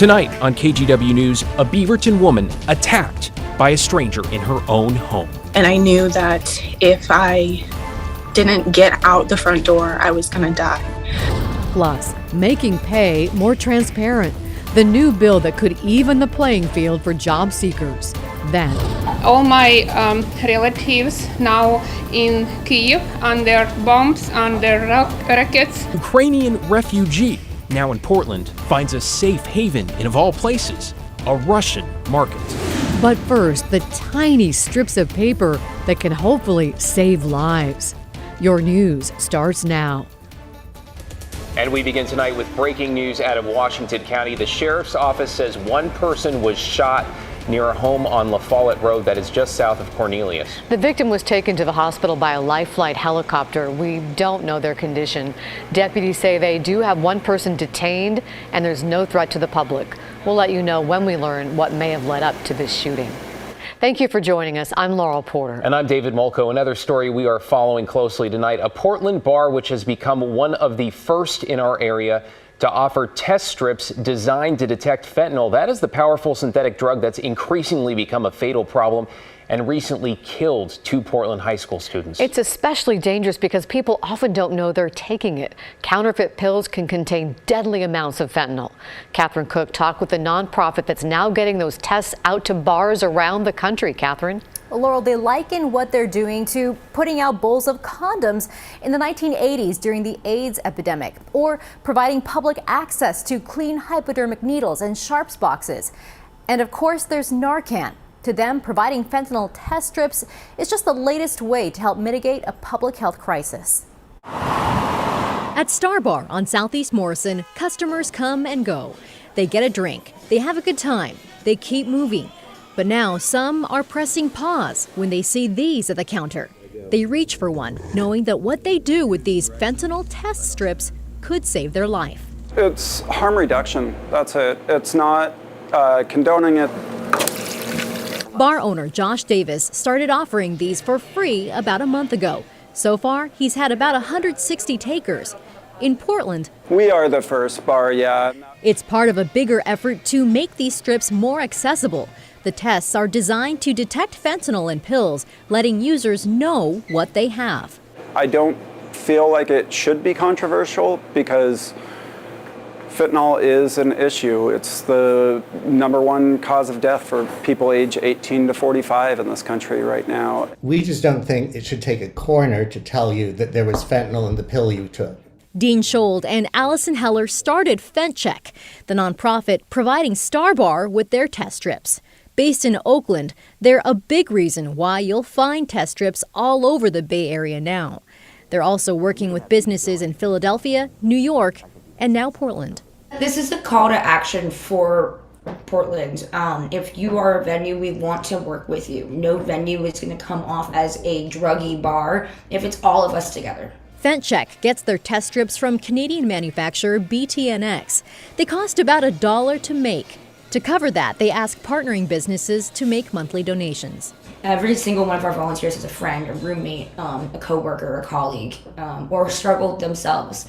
Tonight on KGW News, a Beaverton woman attacked by a stranger in her own home. And I knew that if I didn't get out the front door, I was going to die. Plus, making pay more transparent. The new bill that could even the playing field for job seekers. Then, all my relatives now in Kyiv under bombs, under rockets. Ukrainian refugee, now in Portland, finds a safe haven in, of all places, a Russian market. But first, the tiny strips of paper that can hopefully save lives. Your news starts now. And we begin tonight with breaking news out of Washington County. The sheriff's office says one person was shot near a home on La Follette Road that is just south of Cornelius. The victim was taken to the hospital by a Life Flight helicopter. We don't know their condition. Deputies say they do have one person detained and there's no threat to the public. We'll let you know when we learn what may have led up to this shooting. Thank you for joining us. I'm Laurel Porter. And I'm David Molko. Another story we are following closely tonight. A Portland bar which has become one of the first in our area to offer test strips designed to detect fentanyl. That is the powerful synthetic drug that's increasingly become a fatal problem and recently killed two Portland high school students. It's especially dangerous because people often don't know they're taking it. Counterfeit pills can contain deadly amounts of fentanyl. Catherine Cook talked with a nonprofit that's now getting those tests out to bars around the country. Catherine? Well, Laurel, they liken what they're doing to putting out bowls of condoms in the 1980s during the AIDS epidemic, or providing public access to clean hypodermic needles and sharps boxes. And of course, there's Narcan. To them, providing fentanyl test strips is just the latest way to help mitigate a public health crisis. At Star Bar on Southeast Morrison, customers come and go. They get a drink, they have a good time, they keep moving. But now some are pressing pause when they see these at the counter. They reach for one, knowing that what they do with these fentanyl test strips could save their life. It's harm reduction, that's it. It's not condoning it. Bar owner Josh Davis started offering these for free about a month ago. So far, he's had about 160 takers. In Portland, we are the first bar, yeah. It's part of a bigger effort to make these strips more accessible. The tests are designed to detect fentanyl in pills, letting users know what they have. I don't feel like it should be controversial because fentanyl is an issue. It's the #1 cause of death for people age 18 to 45 in this country right now. We just don't think it should take a coroner to tell you that there was fentanyl in the pill you took. Dean Schold and Allison Heller started FentCheck, the nonprofit providing Star Bar with their test strips. Based in Oakland, they're a big reason why you'll find test strips all over the Bay Area now. They're also working with businesses in Philadelphia, New York, and now Portland. This is a call to action for Portland. If you are a venue, we want to work with you. No venue is going to come off as a druggy bar if it's all of us together. FentCheck gets their test strips from Canadian manufacturer BTNX. They cost about $1 to make. To cover that, they ask partnering businesses to make monthly donations. Every single one of our volunteers is a friend, a roommate, a coworker, a colleague, or struggled themselves.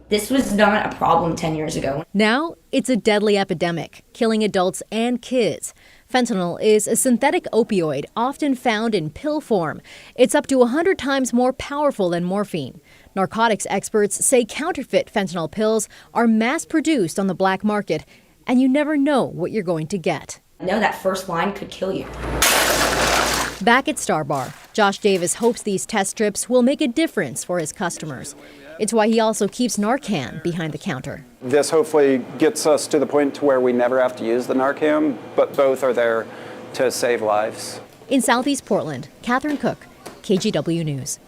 This was not a problem 10 years ago. Now, it's a deadly epidemic, killing adults and kids. Fentanyl is a synthetic opioid often found in pill form. It's up to 100 times more powerful than morphine. Narcotics experts say counterfeit fentanyl pills are mass-produced on the black market, and you never know what you're going to get. No, that first line could kill you. Back at Star Bar, Josh Davis hopes these test strips will make a difference for his customers. It's why he also keeps Narcan behind the counter. This hopefully gets us to the point to where we never have to use the Narcan, but both are there to save lives. In Southeast Portland, Catherine Cook, KGW News.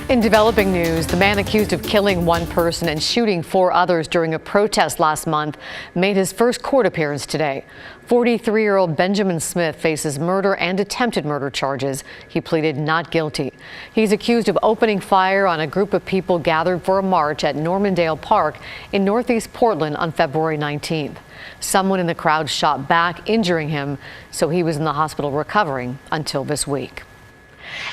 In developing news, the man accused of killing one person and shooting 4 others during a protest last month made his first court appearance today. 43-year-old Benjamin Smith faces murder and attempted murder charges. He pleaded not guilty. He's accused of opening fire on a group of people gathered for a march at Normandale Park in northeast Portland on February 19th. Someone in the crowd shot back, injuring him, so he was in the hospital recovering until this week.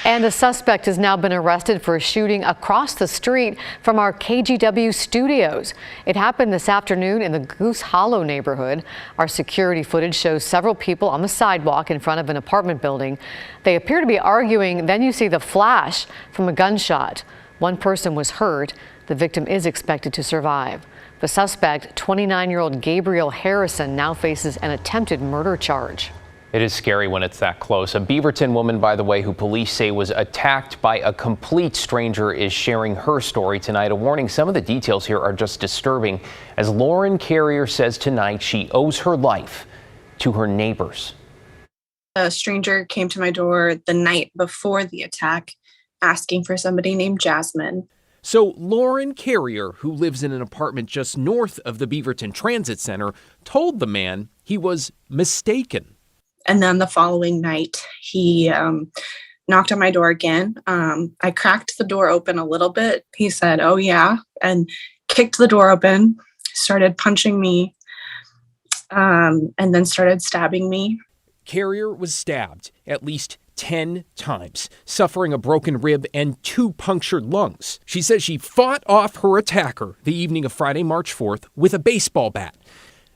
And a suspect has now been arrested for a shooting across the street from our KGW studios. It happened this afternoon in the Goose Hollow neighborhood. Our security footage shows several people on the sidewalk in front of an apartment building. They appear to be arguing. Then you see the flash from a gunshot. One person was hurt. The victim is expected to survive. The suspect, 29-year-old Gabriel Harrison, now faces an attempted murder charge. It is scary when it's that close. A Beaverton woman, by the way, who police say was attacked by a complete stranger, is sharing her story tonight. A warning, some of the details here are just disturbing. As Lauren Carrier says tonight, she owes her life to her neighbors. A stranger came to my door the night before the attack asking for somebody named Jasmine. So Lauren Carrier, who lives in an apartment just north of the Beaverton Transit Center, told the man he was mistaken. And then the following night, he knocked on my door again. I cracked the door open a little bit. He said, "Oh, yeah," and kicked the door open, started punching me, and then started stabbing me. Carrier was stabbed at least 10 times, suffering a broken rib and 2 punctured lungs. She says she fought off her attacker the evening of Friday, March 4th with a baseball bat,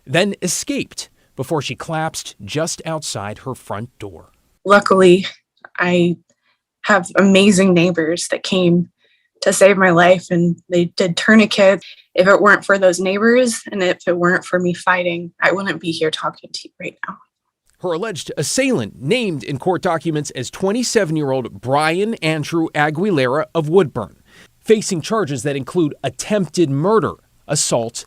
then escaped before she collapsed just outside her front door. Luckily, I have amazing neighbors that came to save my life, and they did tourniquets. If it weren't for those neighbors and if it weren't for me fighting, I wouldn't be here talking to you right now. Her alleged assailant, named in court documents as 27-year-old Brian Andrew Aguilera of Woodburn, facing charges that include attempted murder, assault,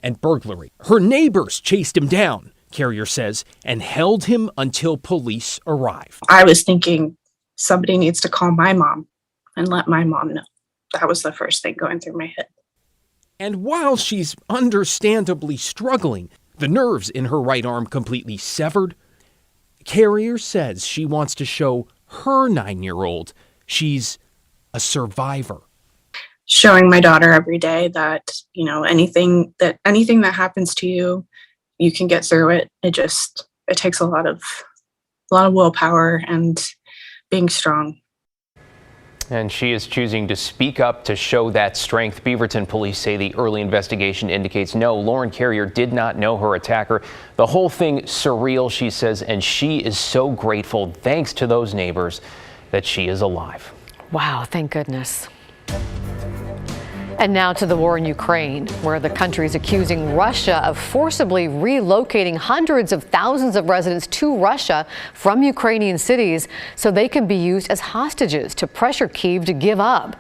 and burglary. Her neighbors chased him down, Carrier says, and held him until police arrived. I was thinking somebody needs to call my mom and let my mom know. That was the first thing going through my head. And while she's understandably struggling, the nerves in her right arm completely severed, Carrier says she wants to show her 9-year-old she's a survivor. Showing my daughter every day that, anything that happens to you, you can get through it. It takes a lot of willpower and being strong. And she is choosing to speak up to show that strength. Beaverton police say the early investigation indicates no, Lauren Carrier did not know her attacker. The whole thing surreal, she says, and she is so grateful, thanks to those neighbors, that she is alive. Wow, thank goodness. And now to the war in Ukraine, where the country is accusing Russia of forcibly relocating hundreds of thousands of residents to Russia from Ukrainian cities so they can be used as hostages to pressure Kyiv to give up.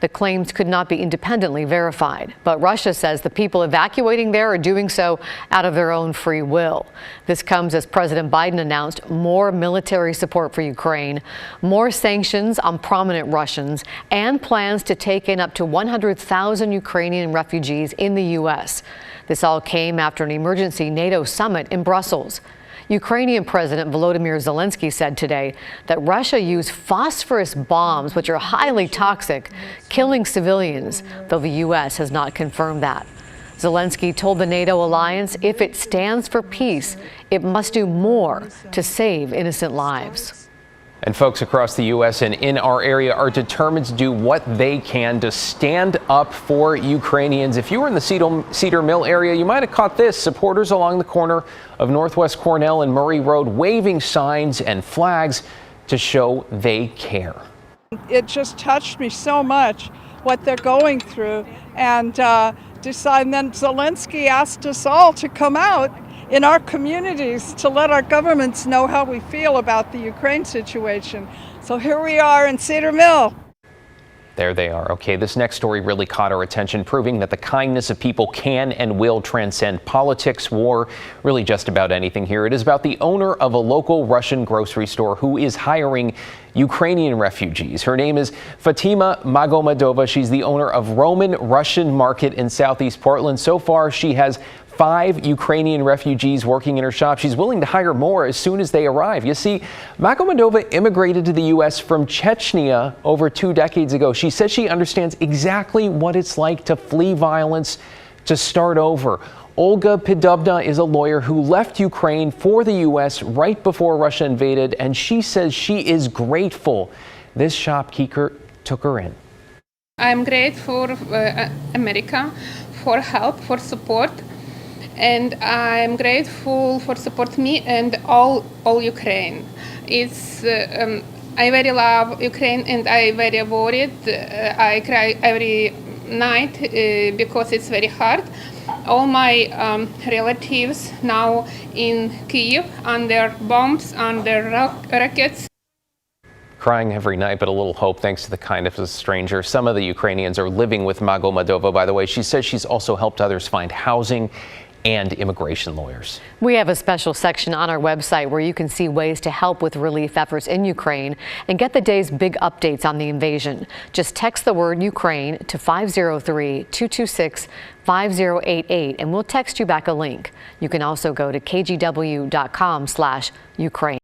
The claims could not be independently verified, but Russia says the people evacuating there are doing so out of their own free will. This comes as President Biden announced more military support for Ukraine, more sanctions on prominent Russians, and plans to take in up to 100,000 Ukrainian refugees in the U.S. This all came after an emergency NATO summit in Brussels. Ukrainian President Volodymyr Zelensky said today that Russia used phosphorus bombs, which are highly toxic, killing civilians, though the U.S. has not confirmed that. Zelensky told the NATO alliance if it stands for peace, it must do more to save innocent lives. And folks across the U.S. and in our area are determined to do what they can to stand up for Ukrainians. If you were in the Cedar Mill area, you might have caught this. Supporters along the corner of Northwest Cornell and Murray Road waving signs and flags to show they care. It just touched me so much what they're going through. And then Zelensky asked us all to come out in our communities to let our governments know how we feel about the Ukraine situation. So here we are in Cedar Mill. There they are. Okay, this next story really caught our attention, proving that the kindness of people can and will transcend politics, war, really just about anything here. It is about the owner of a local Russian grocery store who is hiring Ukrainian refugees. Her name is Fatima Magomedova. She's the owner of Roman Russian Market in Southeast Portland. So far, she has 5 Ukrainian refugees working in her shop. She's willing to hire more as soon as they arrive. You see, Magomedova immigrated to the U.S. from Chechnya over 2 decades ago. She says she understands exactly what it's like to flee violence, to start over. Olga Pidubna is a lawyer who left Ukraine for the U.S. right before Russia invaded, and she says she is grateful this shopkeeper took her in. I'm grateful for America for help, for support, and I'm grateful for support me and all Ukraine. It's I very love Ukraine and I very worried. I cry every night because it's very hard. All my relatives now in Kyiv under bombs, under rockets. Crying every night, but a little hope thanks to the kindness of a stranger. Some of the Ukrainians are living with Magomedova, by the way. She says she's also helped others find housing and immigration lawyers. We have a special section on our website where you can see ways to help with relief efforts in Ukraine and get the day's big updates on the invasion. Just text the word Ukraine to 503-226-5088 and we'll text you back a link. You can also go to kgw.com/Ukraine.